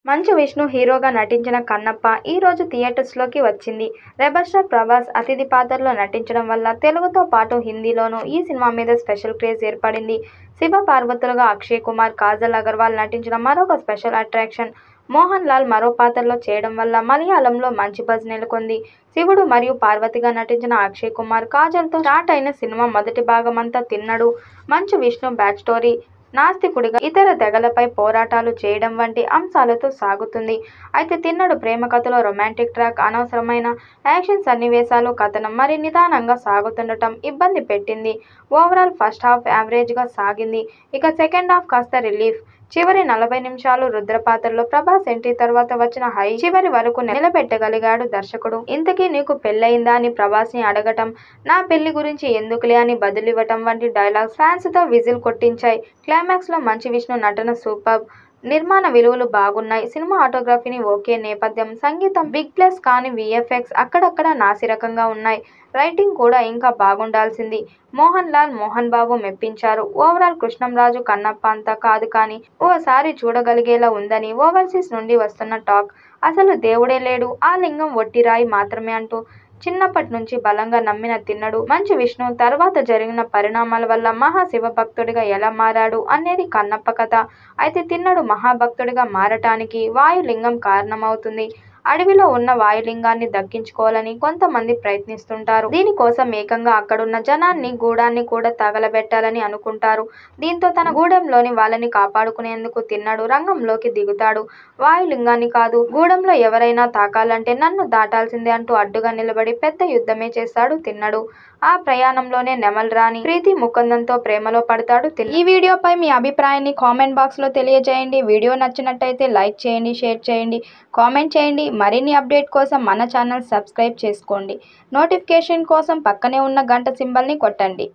మంచు విష్ణు హీరోగా నటించిన కన్నప్ప ఈ రోజు థియేటర్స్లోకి వచ్చింది. రెబల్ స్టార్ ప్రభాస్ అతిథి పాత్రలో నటించడం వల్ల తెలుగుతో పాటు హిందీలోనూ ఈ సినిమా మీద స్పెషల్ క్రేజ్ ఏర్పడింది. శివ పార్వతులుగా అక్షయ్ కుమార్, కాజల్ అగర్వాల్ నటించిన మరొక స్పెషల్ అట్రాక్షన్ మోహన్ లాల్ మరో పాత్రలో చేయడం వల్ల మలయాళంలో మంచి బజ్ నెలకొంది. శివుడు మరియు పార్వతిగా నటించిన అక్షయ్ కుమార్, కాజల్తో స్టార్ట్ అయిన సినిమా మొదటి భాగమంతా తిన్నడు, మంచు విష్ణు బ్యాక్ స్టోరీ, నాస్తికుడిగా ఇతర తెగలపై పోరాటాలు చేయడం వంటి అంశాలతో సాగుతుంది. అయితే తిన్నడు ప్రేమ కథలో రొమాంటిక్ ట్రాక్, అనవసరమైన యాక్షన్ సన్నివేశాలు, కథనం మరీ నిదానంగా సాగుతుండటం ఇబ్బంది పెట్టింది. ఓవరాల్ ఫస్ట్ హాఫ్ యావరేజ్గా సాగింది. ఇక సెకండ్ హాఫ్ కాస్త రిలీఫ్. చివరి 40 నిమిషాలు రుద్ర పాత్రలో ప్రభాస్ ఎంట్రీ తర్వాత వచ్చిన హై చివరి వరకు నిలబెట్టగలిగాడు దర్శకుడు. ఇంతకీ నీకు పెళ్లయిందా అని ప్రభాస్ ని అడగటం, నా పెళ్లి గురించి ఎందుకులే అని బదులివ్వటం వంటి డైలాగ్స్ ఫ్యాన్స్ తో విజిల్ కొట్టించాయి. క్లైమాక్స్ లో మంచు విష్ణు నటన సూపర్బ్. నిర్మాణ విలువలు బాగున్నాయి. సినిమా ఆటోగ్రఫీని ఓకే, నేపథ్యం, సంగీతం బిగ్ ప్లస్, కానీ విఎఫ్ఎక్స్ అక్కడక్కడ నాసిరకంగా ఉన్నాయి. రైటింగ్ కూడా ఇంకా బాగుండాల్సింది. మోహన్ లాల్, మోహన్ బాబు మెప్పించారు. ఓవరాల్ కృష్ణంరాజు కన్నప్ప అంతా కాదు కానీ ఓసారి చూడగలిగేలా ఉందని ఓవర్సీస్ నుండి వస్తున్న టాక్. అసలు దేవుడే లేడు, ఆ లింగం ఒట్టి రాయి మాత్రమే అంటూ చిన్నప్పటి నుంచి బలంగా నమ్మిన తిన్నడు మంచు విష్ణు తర్వాత జరిగిన పరిణామాల వల్ల మహా శివభక్తుడిగా ఎలా మారాడు అనేది కన్నప్ప కథ. అయితే తిన్నడు మహాభక్తుడిగా మారటానికి వాయులింగం కారణమవుతుంది. అడవిలో ఉన్న వాయులింగాన్ని దక్కించుకోవాలని కొంతమంది ప్రయత్నిస్తుంటారు. దీనికోసం ఏకంగా అక్కడున్న జనాన్ని, గూడాన్ని కూడా తగలబెట్టాలని అనుకుంటారు. దీంతో తన గూడెంలోని వాళ్ళని కాపాడుకునేందుకు తిన్నడు రంగంలోకి దిగుతాడు. వాయులింగాన్ని కాదు, గూడెంలో ఎవరైనా తాకాలంటే నన్ను దాటాల్సిందే అంటూ అడ్డుగా నిలబడి పెద్ద యుద్ధమే చేస్తాడు తిన్నడు. ఆ ప్రయాణంలోనే నెమల్ రాణి ప్రీతి ముకుందన్తో ప్రేమలో పడతాడు తిన్నడు. ఈ వీడియోపై మీ అభిప్రాయాన్ని కామెంట్ బాక్స్లో తెలియజేయండి. వీడియో నచ్చినట్టయితే లైక్ చేయండి, షేర్ చేయండి, కామెంట్ చేయండి. మరిన్ని అప్డేట్ కోసం మన ఛానల్ సబ్స్క్రైబ్ చేసుకోండి. నోటిఫికేషన్ కోసం పక్కనే ఉన్న గంట సింబల్ని కొట్టండి.